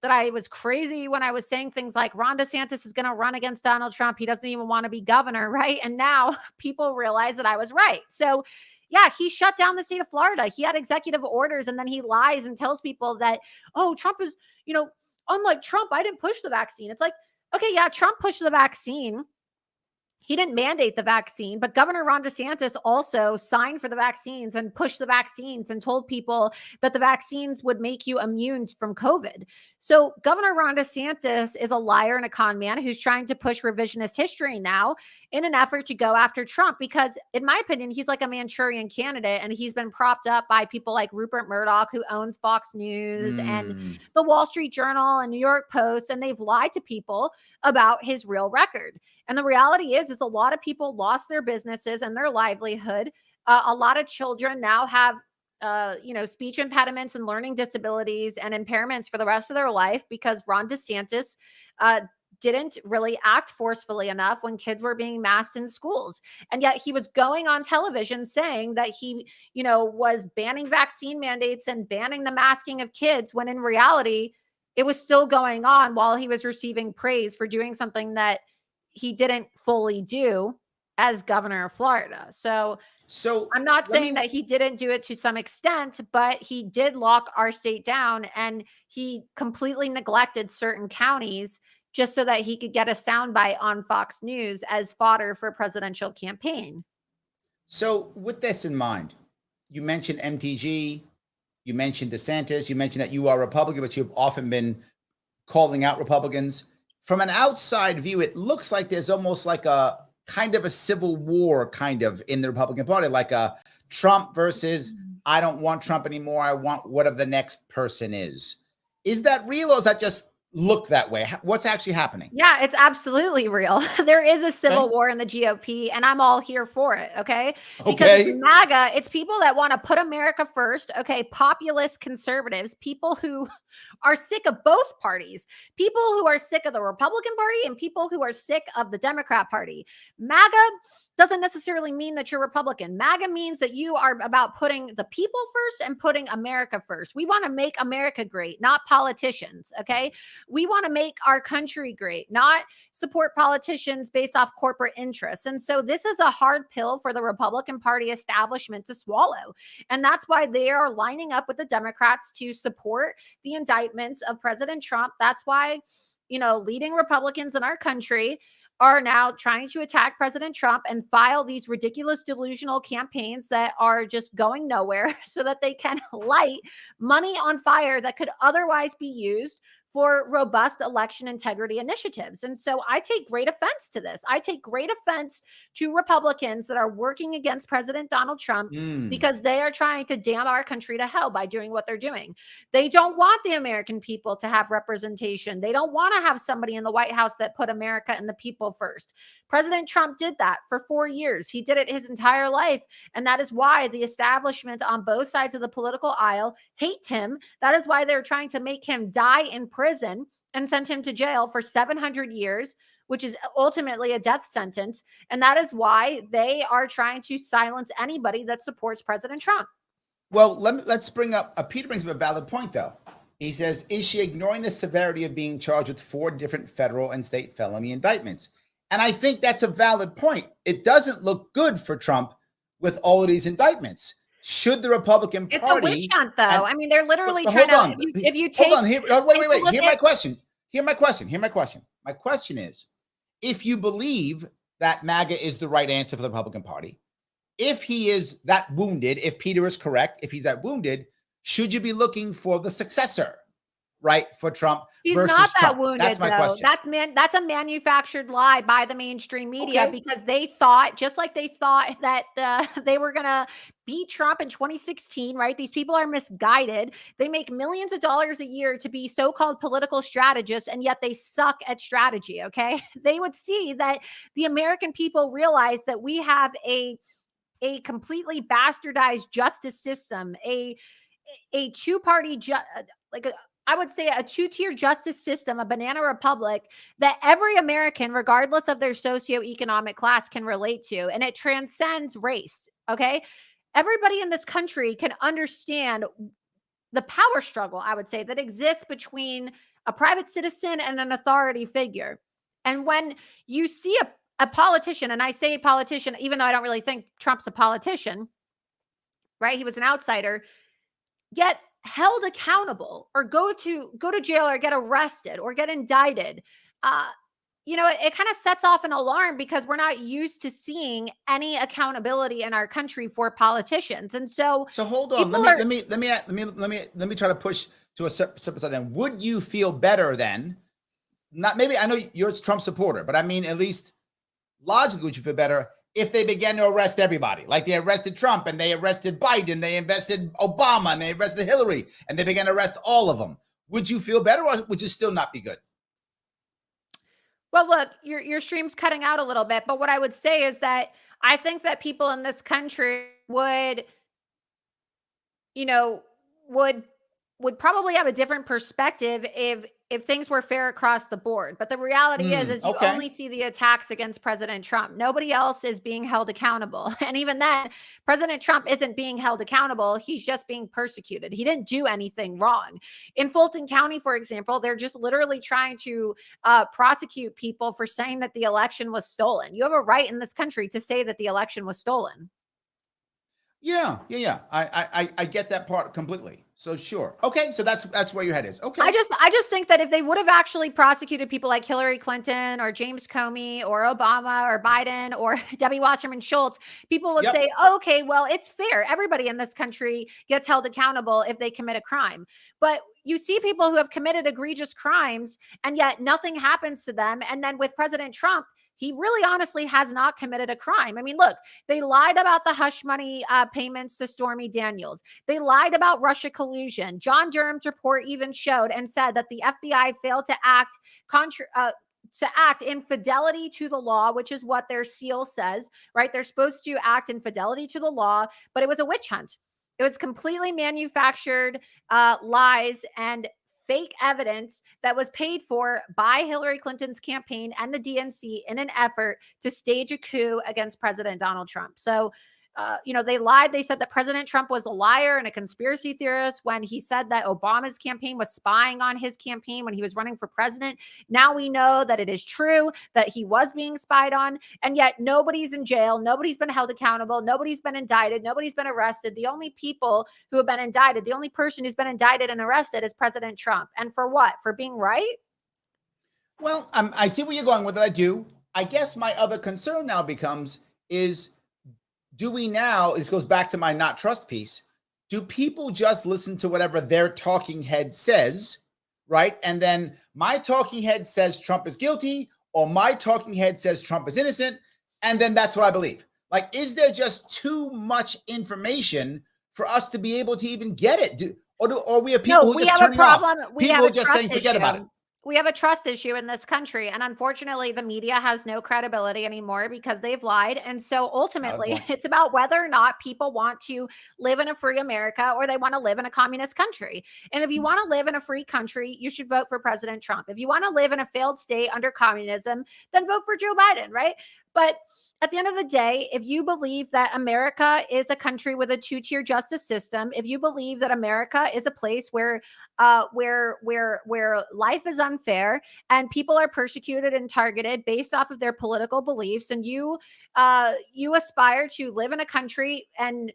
that I was crazy when I was saying things like Ron DeSantis is going to run against Donald Trump. He doesn't even want to be governor, right? And now people realize that I was right. So yeah, he shut down the state of Florida. He had executive orders and then he lies and tells people that, oh, Trump is, unlike Trump, I didn't push the vaccine. It's like, okay, yeah, Trump pushed the vaccine. He didn't mandate the vaccine, but Governor Ron DeSantis also signed for the vaccines and pushed the vaccines and told people that the vaccines would make you immune from COVID. So Governor Ron DeSantis is a liar and a con man who's trying to push revisionist history now in an effort to go after Trump, because in my opinion, he's like a Manchurian candidate and he's been propped up by people like Rupert Murdoch, who owns Fox News and the Wall Street Journal and New York Post. And they've lied to people about his real record. And the reality is a lot of people lost their businesses and their livelihood. A lot of children now have, speech impediments and learning disabilities and impairments for the rest of their life because Ron DeSantis didn't really act forcefully enough when kids were being masked in schools. And yet he was going on television saying that he, was banning vaccine mandates and banning the masking of kids, when in reality, it was still going on while he was receiving praise for doing something that he didn't fully do as governor of Florida. So I'm not saying that he didn't do it to some extent, but he did lock our state down and he completely neglected certain counties just so that he could get a soundbite on Fox News as fodder for a presidential campaign. So with this in mind, you mentioned MTG, you mentioned DeSantis, you mentioned that you are Republican, but you've often been calling out Republicans. From an outside view, it looks like there's almost like a kind of a civil war kind of in the Republican Party, like a Trump versus I don't want Trump anymore. I want whatever the next person is. Is that real, or does that just look that way? What's actually happening? Yeah, it's absolutely real. There is a civil war in the GOP and I'm all here for it. Okay. Because it's MAGA. It's people that want to put America first. Okay. Populist conservatives, people who are sick of both parties, people who are sick of the Republican Party and people who are sick of the Democrat Party. MAGA doesn't necessarily mean that you're Republican. MAGA means that you are about putting the people first and putting America first. We want to make America great, not politicians, okay? We want to make our country great, not support politicians based off corporate interests. And so this is a hard pill for the Republican Party establishment to swallow. And that's why they are lining up with the Democrats to support the indictments of President Trump. That's why, leading Republicans in our country are now trying to attack President Trump and file these ridiculous delusional campaigns that are just going nowhere so that they can light money on fire that could otherwise be used for robust election integrity initiatives. And so I take great offense to this. I take great offense to Republicans that are working against President Donald Trump because they are trying to damn our country to hell by doing what they're doing. They don't want the American people to have representation. They don't want to have somebody in the White House that put America and the people first. President Trump did that for 4 years. He did it his entire life. And that is why the establishment on both sides of the political aisle hate him. That is why they're trying to make him die in prison and send him to jail for 700 years, which is ultimately a death sentence. And that is why they are trying to silence anybody that supports President Trump. Well, let's bring up, Peter brings up a valid point, though. He says, is she ignoring the severity of being charged with 4 different federal and state felony indictments? And I think that's a valid point. It doesn't look good for Trump with all of these indictments. Should the Republican Party... It's a witch hunt, though. I mean, they're literally trying to... If you take... Hold on. Wait. Here's my question. My question is, if you believe that MAGA is the right answer for the Republican Party, if he is that wounded, if Peter is correct, if he's that wounded, should you be looking for the successor, right, for Trump? He's versus not that Trump? wounded, That's my question. That's a manufactured lie by the mainstream media because they thought, just like they thought that they were going to beat Trump in 2016, right? These people are misguided. They make millions of dollars a year to be so-called political strategists, and yet they suck at strategy, okay? They would see that the American people realize that we have a completely bastardized justice system, a two-party, I would say a 2-tier justice system, a banana republic that every American, regardless of their socioeconomic class, can relate to. And it transcends race. Okay. Everybody in this country can understand the power struggle, I would say, that exists between a private citizen and an authority figure. And when you see a politician, and I say politician, even though I don't really think Trump's a politician, right? He was an outsider, get held accountable or go to jail or get arrested or get indicted. It kind of sets off an alarm because we're not used to seeing any accountability in our country for politicians. And so hold on, let me try to push to a separate side. Then, would you feel better then? Not maybe, I know you're a Trump supporter, but I mean, at least logically, would you feel better if they began to arrest everybody? Like they arrested Trump and they arrested Biden, they arrested Obama and they arrested Hillary, and they began to arrest all of them. Would you feel better, or would you still not be good? Well, look, your stream's cutting out a little bit, but what I would say is that I think that people in this country would probably have a different perspective if things were fair across the board. But the reality is you only see the attacks against President Trump. Nobody else is being held accountable. And even then, President Trump isn't being held accountable. He's just being persecuted. He didn't do anything wrong. In Fulton County, for example, they're just literally trying to prosecute people for saying that the election was stolen. You have a right in this country to say that the election was stolen. Yeah. I get that part completely. So sure. Okay. So that's where your head is. Okay. I just think that if they would have actually prosecuted people like Hillary Clinton or James Comey or Obama or Biden or Debbie Wasserman Schultz, people would say, okay, well, it's fair. Everybody in this country gets held accountable if they commit a crime. But you see people who have committed egregious crimes and yet nothing happens to them. And then with President Trump, he really honestly has not committed a crime. I mean, look, they lied about the hush money payments to Stormy Daniels. They lied about Russia collusion. John Durham's report even showed and said that the FBI failed to act in fidelity to the law, which is what their seal says, right? They're supposed to act in fidelity to the law, but it was a witch hunt. It was completely manufactured lies and fake evidence that was paid for by Hillary Clinton's campaign and the DNC in an effort to stage a coup against President Donald Trump. So, they lied. They said that President Trump was a liar and a conspiracy theorist when he said that Obama's campaign was spying on his campaign when he was running for president. Now we know that it is true that he was being spied on, and yet nobody's in jail. Nobody's been held accountable. Nobody's been indicted. Nobody's been arrested. The only people who have been indicted, the only person who's been indicted and arrested is President Trump. And for what? For being right? Well, I see where you're going with it. I do. I guess my other concern now becomes is, do we now, this goes back to my not trust piece, do people just listen to whatever their talking head says, right? And then my talking head says Trump is guilty, or my talking head says Trump is innocent, and then that's what I believe. Like, is there just too much information for us to be able to even get it? Or we have people who just turning off? People who are just saying, forget about it. We have a trust issue in this country. And unfortunately, the media has no credibility anymore because they've lied. And so ultimately, it's about whether or not people want to live in a free America or they want to live in a communist country. And if you want to live in a free country, you should vote for President Trump. If you want to live in a failed state under communism, then vote for Joe Biden, right? But at the end of the day, if you believe that America is a country with a two-tier justice system, if you believe that America is a place where life is unfair and people are persecuted and targeted based off of their political beliefs, and you aspire to live in a country and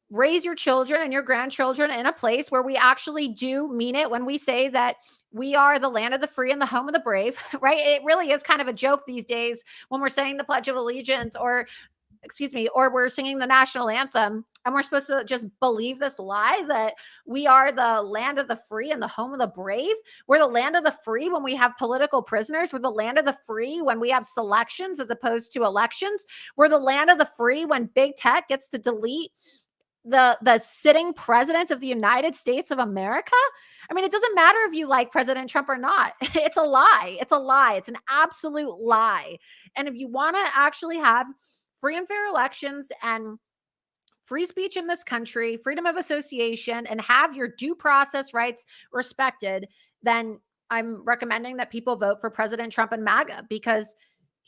raise your children and your grandchildren in a place where we actually do mean it when we say that we are the land of the free and the home of the brave, right? It really is kind of a joke these days when we're saying the Pledge of Allegiance or we're singing the national anthem and we're supposed to just believe this lie that we are the land of the free and the home of the brave. We're the land of the free when we have political prisoners. We're the land of the free when we have selections as opposed to elections. We're the land of the free when big tech gets to delete the sitting president of the United States of America. I mean, it doesn't matter if you like President Trump or not. It's a lie. It's a lie. It's an absolute lie. And if you want to actually have free and fair elections and free speech in this country, freedom of association, and have your due process rights respected, then I'm recommending that people vote for President Trump and MAGA, because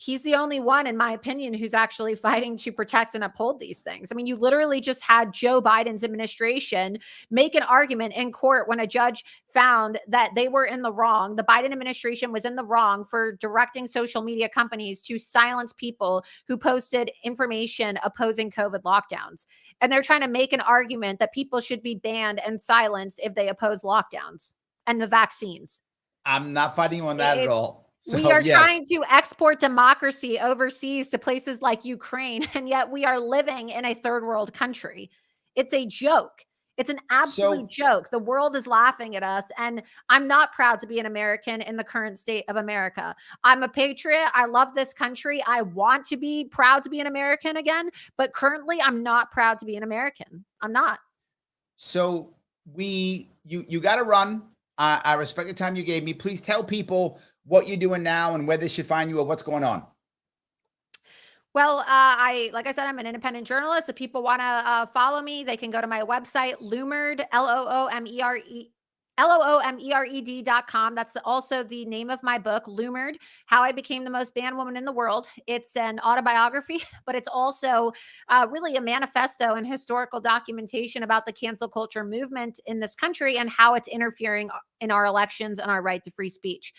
he's the only one, in my opinion, who's actually fighting to protect and uphold these things. I mean, you literally just had Joe Biden's administration make an argument in court when a judge found that they were in the wrong. The Biden administration was in the wrong for directing social media companies to silence people who posted information opposing COVID lockdowns. And they're trying to make an argument that people should be banned and silenced if they oppose lockdowns and the vaccines. I'm not fighting you on that at all. So, we are trying to export democracy overseas to places like Ukraine, and yet we are living in a third world country. It's a joke. It's an absolute joke. The world is laughing at us, and I'm not proud to be an American in the current state of America. I'm a patriot. I love this country. I want to be proud to be an American again, but currently I'm not proud to be an American. I'm not. So you got to run. I respect the time you gave me. Please tell people what you're doing now and where they should find you or what's going on. Well, like I said, I'm an independent journalist. If people want to follow me, they can go to my website, Loomered, LOOMERED.com. That's also the name of my book, Loomered, How I Became the Most Banned Woman in the World. It's an autobiography, but it's also really a manifesto and historical documentation about the cancel culture movement in this country and how it's interfering in our elections and our right to free speech.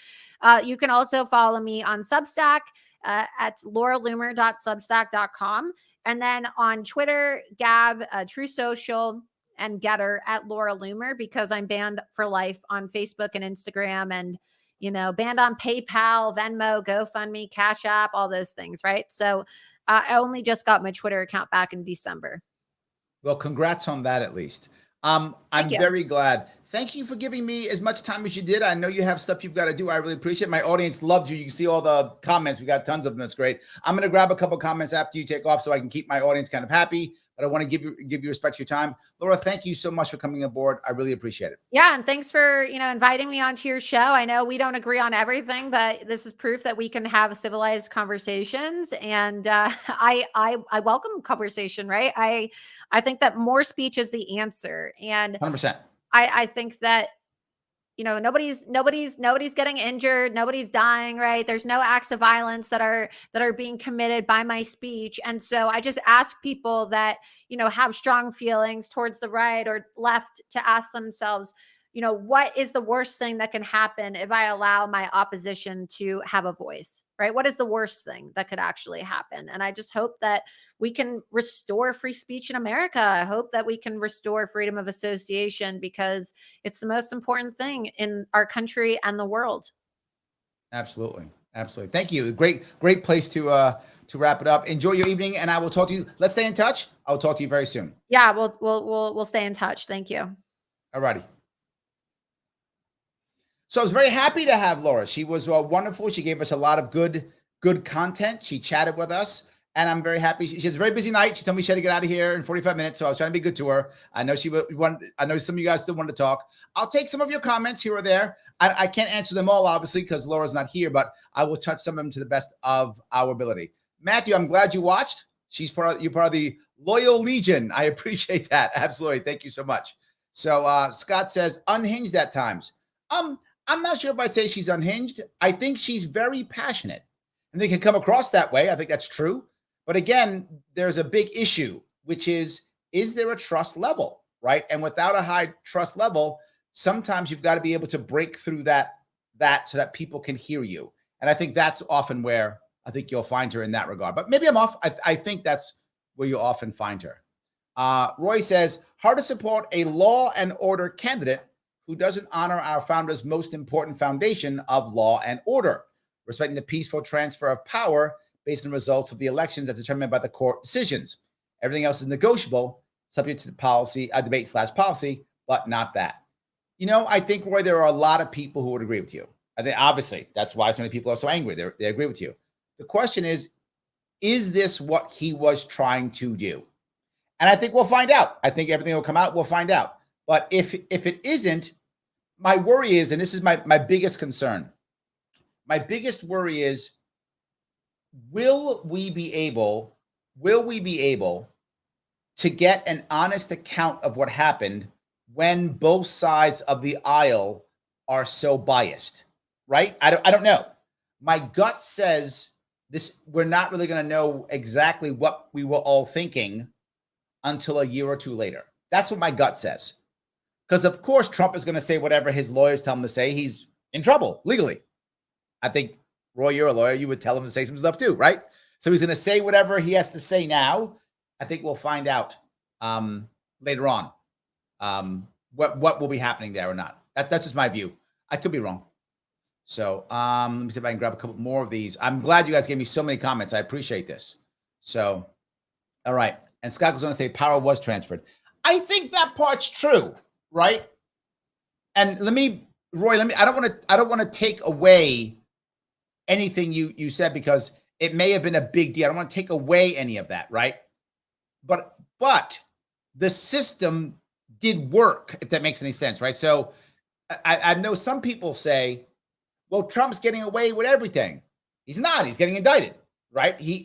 You can also follow me on Substack at lauraloomer.substack.com. And then on Twitter, Gab, True Social, and Getter at Laura Loomer, because I'm banned for life on Facebook and Instagram, and, banned on PayPal, Venmo, GoFundMe, Cash App, all those things, right? So I only just got my Twitter account back in December. Well, congrats on that, at least. I'm very glad. Thank you for giving me as much time as you did. I know you have stuff you've got to do. I really appreciate it. My audience loved you. You can see all the comments. We got tons of them. That's great. I'm going to grab a couple comments after you take off so I can keep my audience kind of happy. But I want to give you respect to your time. Laura, thank you so much for coming aboard. I really appreciate it. Yeah. And thanks for, inviting me onto your show. I know we don't agree on everything, but this is proof that we can have civilized conversations. And I welcome conversation, right? I think that more speech is the answer. And 100%. I think that nobody's getting injured, nobody's dying, right? There's no acts of violence that are being committed by my speech. And so I just ask people that, have strong feelings towards the right or left to ask themselves, what is the worst thing that can happen if I allow my opposition to have a voice, right? What is the worst thing that could actually happen? And I just hope that we can restore free speech in America. I hope that we can restore freedom of association, because it's the most important thing in our country and the world. Absolutely. Absolutely. Thank you. Great place to wrap it up. Enjoy your evening, and I will talk to you. Let's stay in touch. I'll talk to you very soon. Yeah, we'll stay in touch. Thank you. All righty. So I was very happy to have Laura. She was wonderful. She gave us a lot of good content. She chatted with us, and I'm very happy. She has a very busy night. She told me she had to get out of here in 45 minutes, so I was trying to be good to her. I know I know some of you guys still want to talk. I'll take some of your comments here or there. I can't answer them all, obviously, because Laura's not here, but I will touch some of them to the best of our ability. Matthew, I'm glad you watched. You're part of the loyal legion. I appreciate that. Absolutely. Thank you so much. So Scott says, unhinged at times. I'm not sure if I'd say she's unhinged. I think she's very passionate, and they can come across that way. I think that's true. But again, there's a big issue, which is there a trust level, right? And without a high trust level, sometimes you've got to be able to break through that so that people can hear you. And I think that's often where I think you'll find her in that regard. But maybe I'm off. I think that's where you'll often find her. Roy says, hard to support a law and order candidate who doesn't honor our founders' most important foundation of law and order, respecting the peaceful transfer of power based on results of the elections as determined by the court decisions. Everything else is negotiable, subject to debate/policy, but not that. I think, Roy, there are a lot of people who would agree with you. I think, obviously, that's why so many people are so angry. They agree with you. The question is this what he was trying to do? And I think we'll find out. I think everything will come out. We'll find out. But if it isn't, my worry is, and this is my biggest concern, my biggest worry is, will we be able to get an honest account of what happened when both sides of the aisle are so biased, right? I don't know. My gut says this, we're not really going to know exactly what we were all thinking until a year or two later. That's what my gut says. Because, of course, Trump is going to say whatever his lawyers tell him to say. He's in trouble legally. I think, Roy, you're a lawyer. You would tell him to say some stuff too, right? So he's going to say whatever he has to say now. I think we'll find out later on what will be happening there or not. That's just my view. I could be wrong. So let me see if I can grab a couple more of these. I'm glad you guys gave me so many comments. I appreciate this. So, all right. And Scott was going to say power was transferred. I think that part's true. Right. And Roy, I don't want to take away anything you said, because it may have been a big deal. I don't want to take away any of that. Right. But the system did work, if that makes any sense. Right. So I know some people say, well, Trump's getting away with everything. He's not. He's getting indicted. Right. He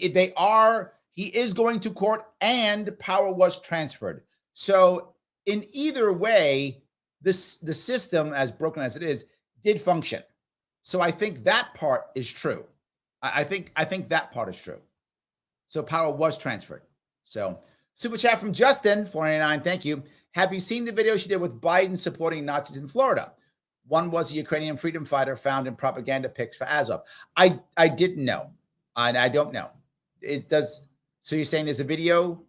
is going to court, and power was transferred. So in either way, the system, as broken as it is, did function. So I think that part is true. I think that part is true. So power was transferred. So super chat from Justin, 499. Thank you. Have you seen the video she did with Biden supporting Nazis in Florida? One was a Ukrainian freedom fighter found in propaganda pics for Azov. I didn't know, and I don't know. So you're saying there's a video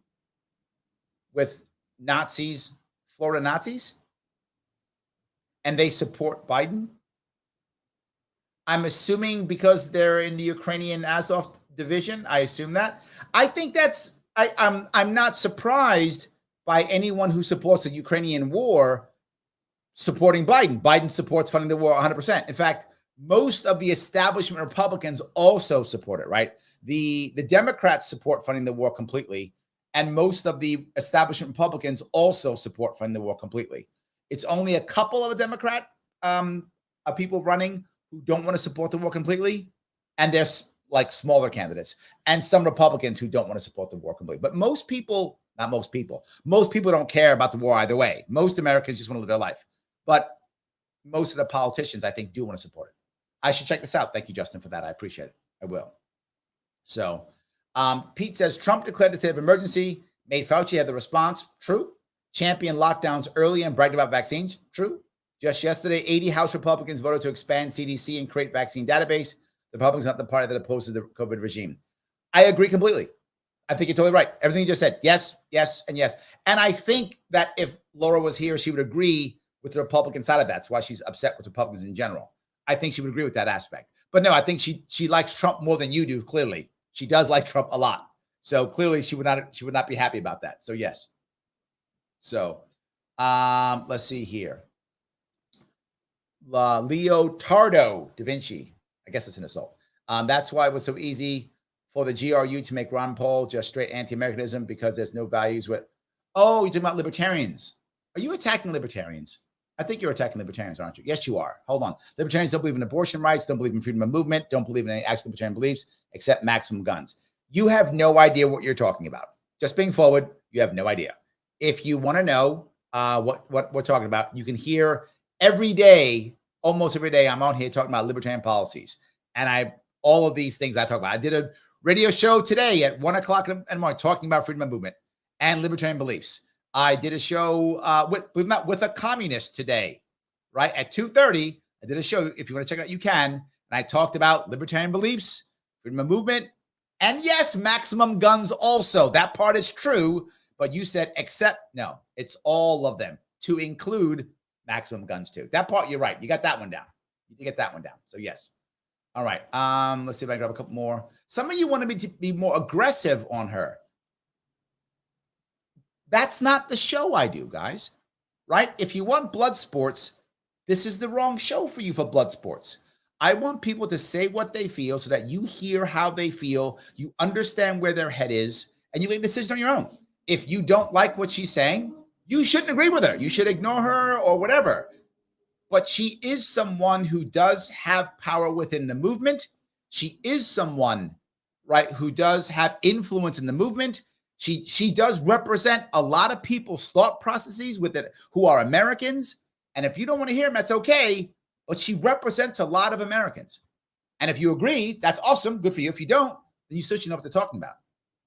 with Nazis, Florida Nazis, and they support Biden? I'm assuming because they're in the Ukrainian Azov division. I assume that. I think I'm not surprised by anyone who supports the Ukrainian war supporting Biden. Biden supports funding the war 100%. In fact, most of the establishment Republicans also support it, right? The Democrats support funding the war completely, and most of the establishment Republicans also support funding the war completely. It's only a couple of Democrat people running who don't want to support the war completely, and there's like smaller candidates, and some Republicans who don't want to support the war completely. But most people don't care about the war either way. Most Americans just want to live their life. But most of the politicians, I think, do want to support it. I should check this out. Thank you, Justin, for that. I appreciate it. I will. So Pete says, Trump declared the state of emergency, made Fauci have the response. True. Championed lockdowns early and bragged about vaccines. True. Just yesterday, 80 House Republicans voted to expand CDC and create vaccine database. The Republicans are not the party that opposes the COVID regime. I agree completely. I think you're totally right. Everything you just said. Yes, yes, and yes. And I think that if Laura was here, she would agree with the Republican side of that. That's why she's upset with Republicans in general. I think she would agree with that aspect. But no, I think she likes Trump more than you do, clearly. She does like Trump a lot. So clearly she would not be happy about that. So yes. So let's see here. Leotardo da Vinci. I guess it's an assault. That's why it was so easy for the GRU to make Ron Paul just straight anti-Americanism, because there's no values with. Oh, you're talking about libertarians. Are you attacking libertarians? I think you're attacking libertarians, aren't you? Yes, you are. Hold on. Libertarians don't believe in abortion rights, don't believe in freedom of movement, don't believe in any actual libertarian beliefs except maximum guns. You have no idea what you're talking about. Just being forward, you have no idea. If you want to know what we're talking about, you can hear every day, almost every day, I'm on here talking about libertarian policies. And all of these things I talk about. I did a radio show today at 1 o'clock in the morning talking about freedom of movement and libertarian beliefs. I did a show with a communist today, right? At 2:30, I did a show. If you want to check it out, you can. And I talked about libertarian beliefs, freedom of movement, and yes, maximum guns also. That part is true, but you said except, no, it's all of them to include maximum guns too. That part, you're right. You got that one down. You get that one down. So yes. All right. Let's see if I can grab a couple more. Some of you wanted me to be more aggressive on her. That's not the show I do, guys, right? If you want blood sports, this is the wrong show for you for blood sports. I want people to say what they feel so that you hear how they feel, you understand where their head is, and you make a decision on your own. If you don't like what she's saying, you shouldn't agree with her. You should ignore her or whatever. But she is someone who does have power within the movement. She is someone, right, who does have influence in the movement. She does represent a lot of people's thought processes with it who are Americans. And if you don't want to hear them, that's okay. But she represents a lot of Americans. And if you agree, that's awesome. Good for you. If you don't, then you still should know what they're talking about.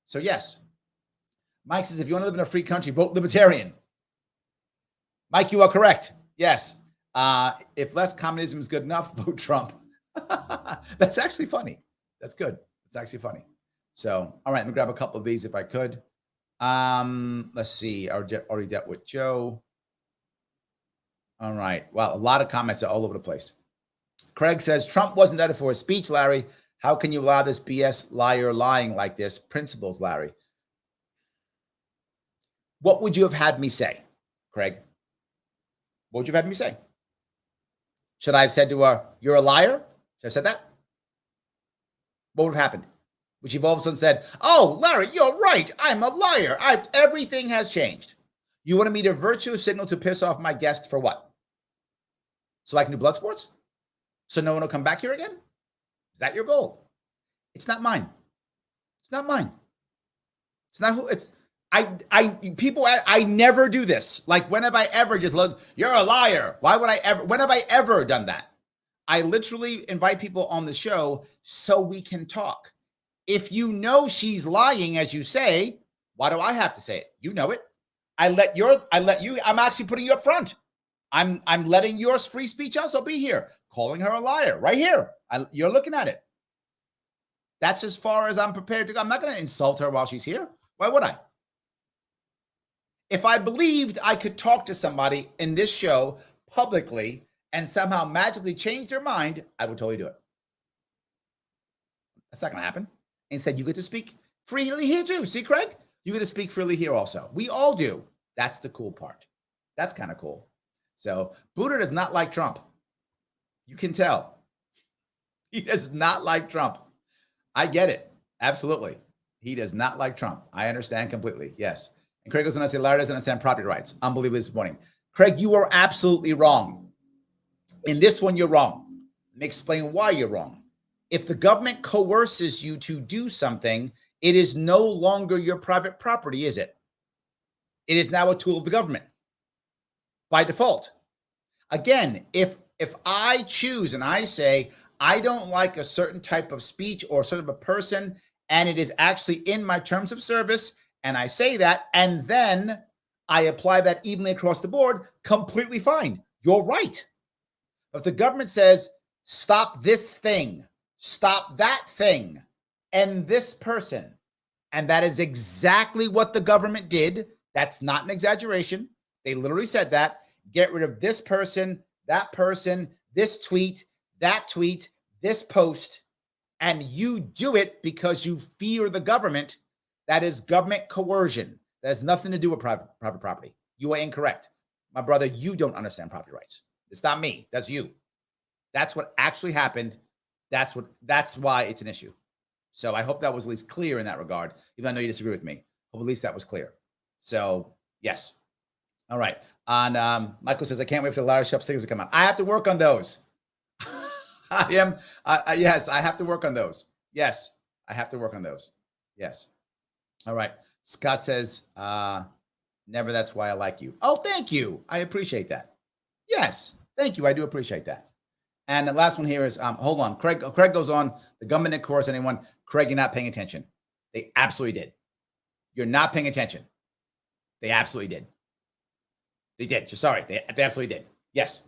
So yes. Mike says, if you want to live in a free country, vote libertarian. Mike, you are correct. Yes. If less communism is good enough, vote Trump. That's actually funny. That's good. It's actually funny. So, all right, let me grab a couple of these if I could. Let's see. I already dealt with Joe. All right. Wow, a lot of comments are all over the place. Craig says, Trump wasn't there for a speech, Larry. How can you allow this BS liar lying like this? Principles, Larry. What would you have had me say, Craig? What would you have had me say? Should I have said to her, you're a liar? Should I have said that? What would have happened? Would she have all of a sudden said, oh, Larry, you're right. I'm a liar. Everything has changed. You wanted me to virtue signal to piss off my guest for what? So I can do blood sports? So no one will come back here again? Is that your goal? It's not mine. It's not mine. It's not who it's. I never do this. Like, when have I ever just looked, you're a liar? Why would I ever, when have I ever done that? I literally invite people on the show so we can talk. If you know she's lying, as you say, why do I have to say it? You know it. I'm actually putting you up front. I'm letting yours free speech also be here, calling her a liar right here. You're looking at it. That's as far as I'm prepared to go. I'm not going to insult her while she's here. Why would I? If I believed I could talk to somebody in this show publicly and somehow magically change their mind, I would totally do it. That's not going to happen. Instead, you get to speak freely here too. See, Craig? You get to speak freely here also. We all do. That's the cool part. That's kind of cool. So Buddha does not like Trump. You can tell. He does not like Trump. I get it. Absolutely. He does not like Trump. I understand completely. Yes. And Craig goes on to say, Larry doesn't understand property rights. Unbelievably disappointing. Craig, you are absolutely wrong. In this one, you're wrong. Let me explain why you're wrong. If the government coerces you to do something, it is no longer your private property, is it? It is now a tool of the government by default. Again, if If I choose and I say, I don't like a certain type of speech or sort of a person, and it is actually in my terms of service, and I say that, and then I apply that evenly across the board, completely fine. You're right. If the government says, stop this thing, stop that thing, and this person, and that is exactly what the government did. That's not an exaggeration. They literally said that. Get rid of this person, this tweet, that tweet, this post, and you do it because you fear the government. That is government coercion. That has nothing to do with private property. You are incorrect. My brother, you don't understand property rights. It's not me. That's you. That's what actually happened. That's why it's an issue. So I hope that was at least clear in that regard, even though I know you disagree with me. Hope at least that was clear. So, yes. All right. On Michael says, I can't wait for the Laura Shop stickers to come out. I have to work on those. Yes, I have to work on those. Yes, I have to work on those. Yes. All right. Scott says, never, that's why I like you. Oh, thank you. I appreciate that. Yes, thank you. I do appreciate that. And the last one here is, hold on. Craig goes on, the government didn't coerce anyone. Craig, you're not paying attention. They absolutely did. You're not paying attention. They absolutely did. They did. Sorry. They absolutely did. Yes.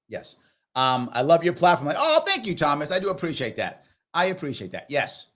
Yes. I love your platform. Like, oh, thank you, Thomas. I do appreciate that. I appreciate that. Yes.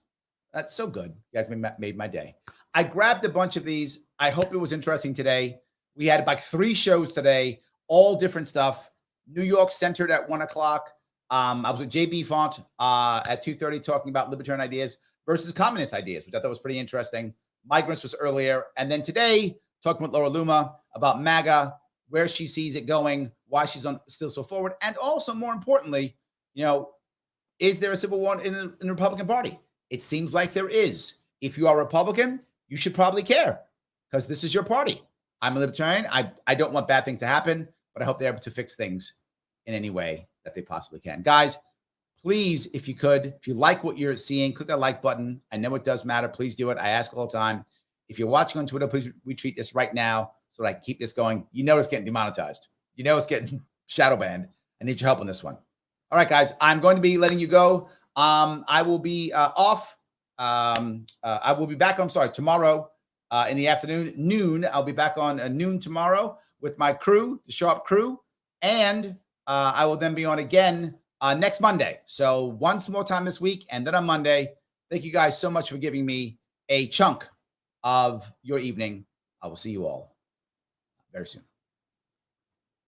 That's so good. You guys made my day. I grabbed a bunch of these. I hope it was interesting today. We had like 3 shows today, all different stuff. New York centered at 1 o'clock. I was with JB Font at 2:30 talking about libertarian ideas versus communist ideas, which I thought was pretty interesting. Migrants was earlier. And then today, talking with Laura Loomer about MAGA, where she sees it going, why she's still so forward. And also, more importantly, is there a civil war in the Republican Party? It seems like there is. If you are a Republican, you should probably care because this is your party. I'm a libertarian. I don't want bad things to happen, but I hope they're able to fix things in any way that they possibly can. Guys, please, if you like what you're seeing, click that like button. I know it does matter. Please do it. I ask all the time. If you're watching on Twitter, please retweet this right now so that I can keep this going. You know it's getting demonetized. You know it's getting shadow banned. I need your help on this one. All right, guys, I'm going to be letting you go. I will be off. I will be back on, tomorrow in the afternoon, noon. I'll be back on noon tomorrow with my crew, the Sharp crew. And I will then be on again next Monday. So once more time this week and then on Monday. Thank you guys so much for giving me a chunk of your evening. I will see you all very soon.